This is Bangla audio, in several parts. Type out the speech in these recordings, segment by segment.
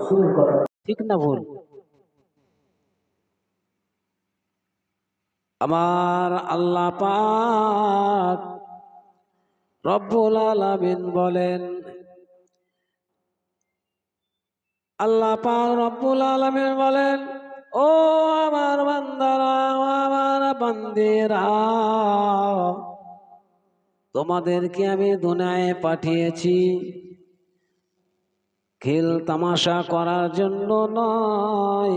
রসুলের কথা ঠিক না ভুল? আমার আল্লাহ পাক রব্বুল আলামিন বলেন, আল্লাহ পাক রব্বুল আলামিন বলেন, ও আমার বান্দারা, ও আমার বান্দিরা, তোমাদেরকে আমি দুনিয়ায় পাঠিয়েছি খেল তামাশা করার জন্য নয়,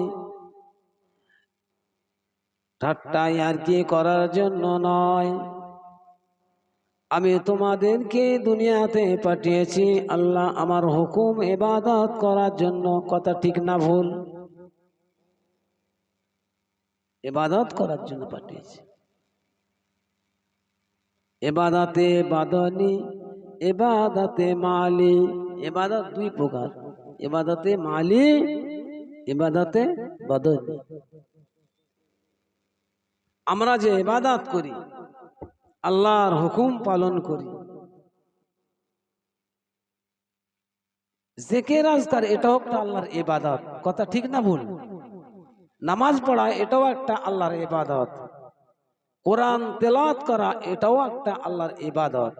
ঠাট্টা ইয়ার্কি করার জন্য নয়। আমি তোমাদেরকে দুনিয়াতে পাঠিয়েছি আল্লাহ আমার হুকুম ইবাদত করার জন্য। কথা ঠিক না ভুল? ইবাদত করার জন্য পাঠিয়েছি। ইবাদতে বাদনী, ইবাদতে মালি। ইবাদত দুই প্রকার, ইবাদতে মালি, ইবাদতে বাদনী। আমরা যে ইবাদত করি, আল্লাহর হুকুম পালন করি, জিকির আজকার, এটাও একটা আল্লাহর ইবাদত। কথা ঠিক না ভুল? নামাজ পড়া এটাও একটা আল্লাহর ইবাদত, কোরআন তেলাওয়াত করা এটাও একটা আল্লাহর ইবাদত,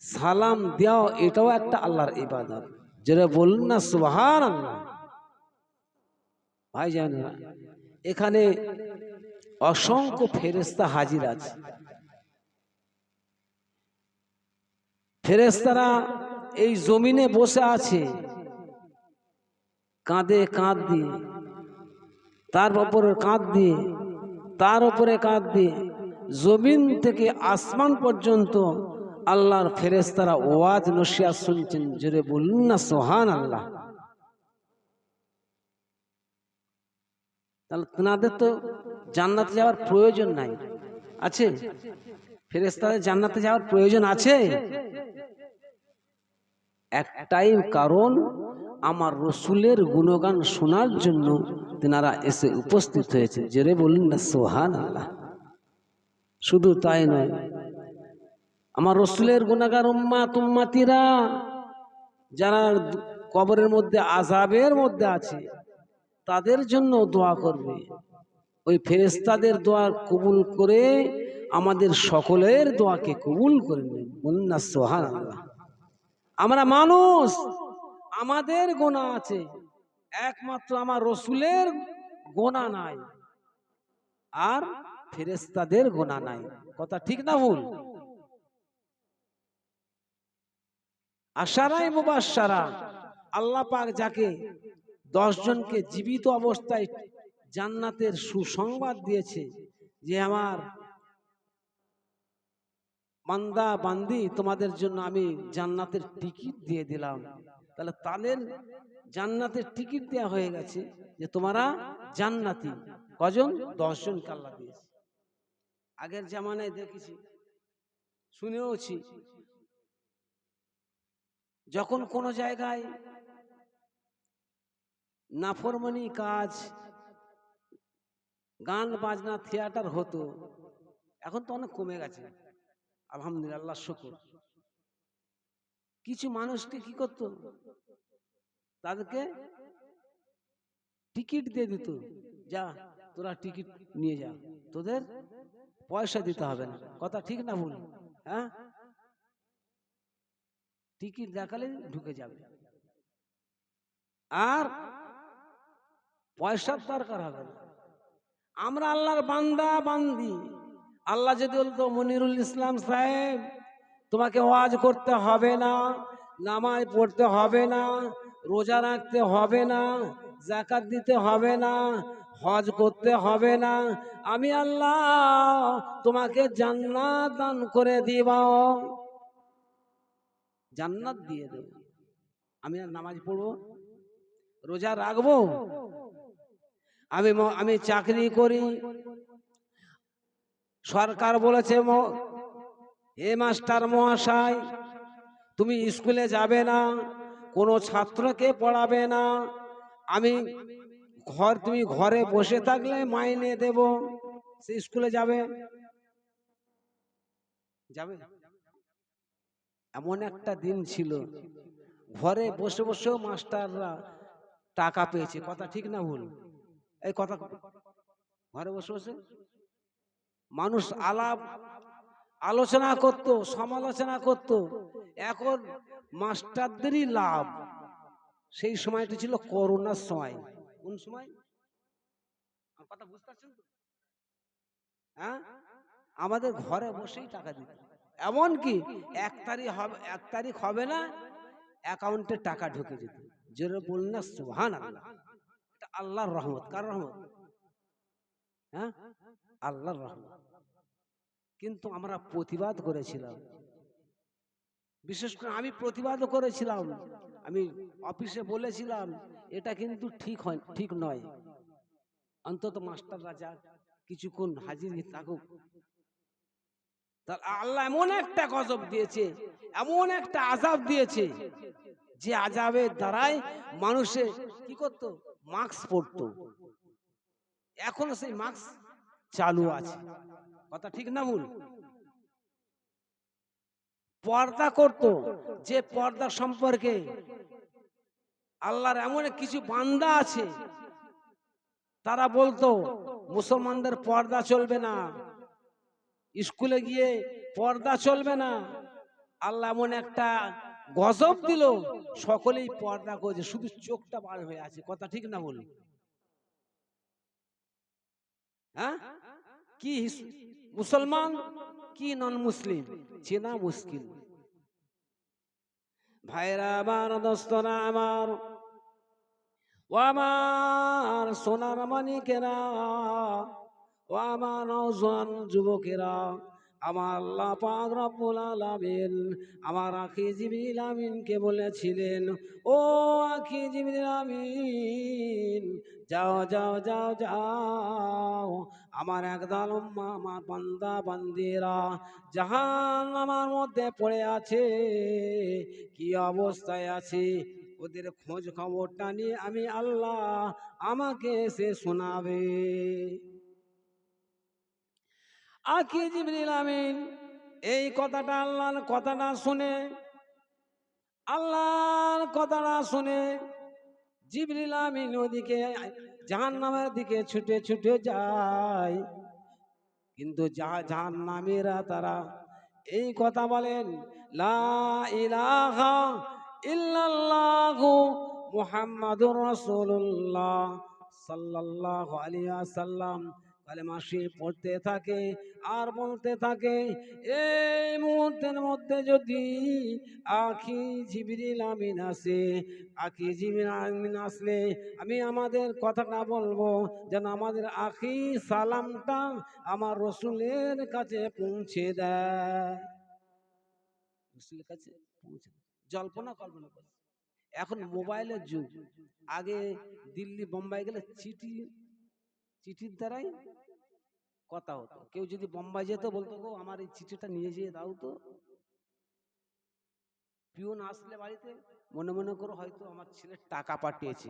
সালাম দেওয়া এটাও একটা আল্লাহর ইবাদত। যেটা বলুন না সুবহানাল্লাহ। ভাই জানেন, এখানে অসংখ্য ফেরেশতা হাজির আছে। ফেরেশতারা এই জমিনে বসে আছে, কাঁধে কাঁধ দিয়ে, তার উপরে কাঁধ দিয়ে, তার উপরে কাঁধ দিয়ে, জমিন থেকে আসমান পর্যন্ত আল্লাহর ফেরেশতারা ওয়াজ নসিহত শুনছেন। জোরে বলুন না সুবহানাল্লাহ। তাহলে তোমাদের তো জান্নাতে যাওয়ার প্রয়োজন নাই, আছে? ফেরেশতাদের জান্নাতে যাওয়ার প্রয়োজন আছে? একটাই কারণ, আমার রসুলের গুণগান শোনার জন্য তেনারা এসে উপস্থিত হয়েছে। জোরে বলুন না সুবহানাল্লাহ। শুধু তাই নয়, আমার রসুলের গুণাগার উম্মাত উম্মাতিরা যারা কবরের মধ্যে আযাবের মধ্যে আছে, তাদের জন্য দোয়া করবে। ওই ফেরেশতাদের দোয়া কবুল করে আমাদের সকলের দোয়াকে কবুল করে নেন। বলুন না সুবহানাল্লাহ। আমরা মানুষ, আমাদের গোনা আছে, একমাত্র আমার রসুলের গোনা নাই, আর ফেরেশতাদের গোনা নাই। কথা ঠিক না ভুল? আশারাই মুবাশশারা, আল্লাহ পাক যাকে 10 জনকে জীবিত অবস্থায় জান্নাতের সুসংবাদ দিয়েছে যে আমার বান্দা বান্দি তোমাদের জন্য আমি জান্নাতের টিকিট দিয়ে দিলাম, তাহলে তাদের জান্নাতের টিকিট দেওয়া হয়ে গেছে যে তোমরা জান্নাতি। কজন? 10 জনকে আল্লাহ দিয়েছে। আগের জামানায় দেখেছি, শুনেওছি, যখন কোন জায়গায় নাফরমানি কাজ, গান বাজনা থিয়েটার হতো, এখন তো অনেক কমে গেছে আলহামদুলিল্লাহ, শুকর। কিছু মানুষকে কি করত, তাদেরকে টিকিট দিয়ে দিত, যা তোরা টিকিট নিয়ে যা, তোদের পয়সা দিতে হবে না। কথা ঠিক না ভুল? হ্যাঁ, টিকিট দেখালে ঢুকে যাবে, আর পয়সার দরকার হবে না। আমরা আল্লাহর বান্দা বান্দি, আল্লাহ যদি বলতো মনিরুল ইসলাম সাহেব তোমাকে ওয়াজ করতে হবে না, নামাজ পড়তে হবে না, রোজা রাখতে হবে না, যাকাত দিতে হবে না, হজ করতে হবে না, আমি আল্লাহ তোমাকে জান্নাত দান করে দিব, জান্নাত দিয়ে দেব। আমি আর নামাজ পড়বো, রোজা রাখবো, আমি চাকরি করি, সরকার বলেছে হে মাস্টার মহাশয় তুমি স্কুলে যাবে না, কোনো ছাত্রকে পড়াবে না, তুমি ঘরে বসে থাকলে মাইনে দেব, সে স্কুলে যাবে? যাবে? এমন একটা দিন ছিল, ঘরে বসে বসেও মাস্টাররা টাকা পেয়েছে, কথা ঠিক না ভুল? এই কথা, ঘরে বসে বসে মানুষ আলোচনা করত, সমালোচনা করত, এখন মাস্টারদেরই লাভ। সেই সময়টা ছিল করোনার সময়। কোন সময়? কথা বুঝতে পারছেন তো? হ্যাঁ, আমাদের ঘরে বসেই টাকা দিত। এমনকি 1 তারিখ হবে না, অ্যাকাউন্টে টাকা ঢুকে যেত। যেটা বলুন না সুবহানাল্লাহ। এটা আল্লাহর রহমত। কার রহমত? হ্যাঁ, আল্লাহর রহমত। কিন্তু আমরা প্রতিবাদ করেছিলাম, বিশেষ করে আমি প্রতিবাদ করেছিলাম। আমি অফিসে বলেছিলাম এটা কিন্তু ঠিক নয়, অন্তত মাস্টাররা যা কিছুক্ষণ হাজির থাকুক। আল্লাহ এমন একটা গজব দিয়েছে, এমন একটা আযাব দিয়েছে, যে আযাবের দ্বারাই মানুষে কি করতো? মাস্ক পরতো। এখনো সেই মাস্ক চালু আছে, কথা ঠিক না ভুল? পর্দা করত, যে পর্দা সম্পর্কে আল্লাহর এমন কিছু বান্দা আছে, তারা বলতো মুসলমানদের পর্দা চলবে না, স্কুলে গিয়ে পর্দা চলবে না। আল্লাহ এমন একটা গজব দিল, সকলেই পর্দা করেছে, শুধু চোখটা বার হয়ে আছে, কথা ঠিক না বলি? হ্যাঁ, কি মুসলমান কি নন মুসলিম চেনা মুশকিল। ভাইরা আমার, দোস্তরা আমার, ও আমার সোনার মানিকেরা, ও আমার নওজোয়ান যুবকেরা, আমার আল্লাহ পাক রব্বুল আলামিন আমার আখি জিবরিল আমিনকে বলেছিলেন, ও আখি জিবরিল আমিন, যাও যাও যাও যাও, আমার একদল উম্মাহ, আমার বান্দা বান্দিরা জাহান্নামের মধ্যে পড়ে আছে, কি অবস্থায় আছে, ওদের খোঁজ খবরটা নিয়ে আমি আল্লাহ আমাকে এসে শোনাবে। আখি জিবরিল আমিন এই কথাটা, আল্লাহর কথাটা শুনে, আল্লাহর কথাটা শুনে জিবরিল আমিন ওদিকে জাহান্নামের দিকে ছুটে ছুটে যায়। কিন্তু জাহান্নামীরা তারা এই কথা বলেন, লা ইলাহা ইল্লাল্লাহু মুহাম্মাদুর রাসূলুল্লাহ সাল্লাল্লাহু আলাইহি ওয়াসাল্লাম কালেমা শরীফ পড়তে থাকে আর বলতে থাকে। এই মুহূর্তের মধ্যে যদি আখি জিবরিল আমিন আসে, আখি জিবরিল আমিন আসলে আমি আমাদের কথাটা বলবো, যেন আমাদের আখি সালামটা আমার রসুলের কাছে পৌঁছে দেয়। রসুলের কাছে পৌঁছে, জল্পনা কল্পনা করে। এখন মোবাইলের যুগ, আগে দিল্লি বোম্বাই গেলে চিঠির দ্বারাই কথা হতো। কেউ যদি বোম্বাই যেত বলতো, গো আমার এই চিঠিটা নিয়ে যেয়ে দাও তো। পিওন আসলে বাড়িতে মনে মনে করে হয়তো আমার ছেলে টাকা পাঠিয়েছে,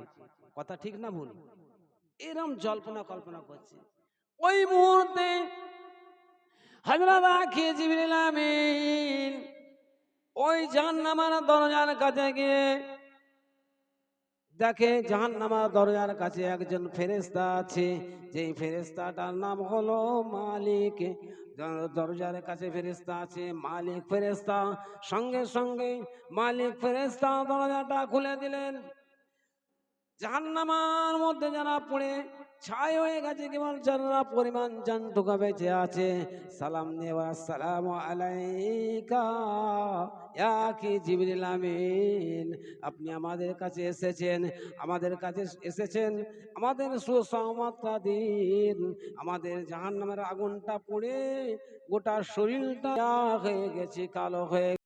কথা ঠিক না ভুল? এরম জল্পনা কল্পনা করছে। ওই মুহূর্তে হযরত আখি জিবরিল আমিন ওই জাহান্নামের দরজার কাছে গিয়ে দেখে, জাহান্নামের দরজার কাছে একজন ফেরেশতা আছে, যেই ফেরেশতাটার নাম হলো মালিক। দরজার কাছে ফেরেশতা আছে, মালিক ফেরেশতা। সঙ্গে সঙ্গে মালিক ফেরেশতা দরজাটা খুলে দিলেন। জাহান্নামের মধ্যে যারা পড়ে ছাই হয়ে গেছে, কেবল যারা পরিমাণ জানটুকু বেঁচে আছে, সালাম দেওয়া, আসসালামু আলাইকা ইয়া আখি জিবরিল আমিন, আপনি আমাদের কাছে এসেছেন, আমাদের সুসংবাদটা দিন। আমাদের জাহান্নামের আগুনটা পড়ে গোটা শরীরটা হয়ে গেছে, কালো হয়ে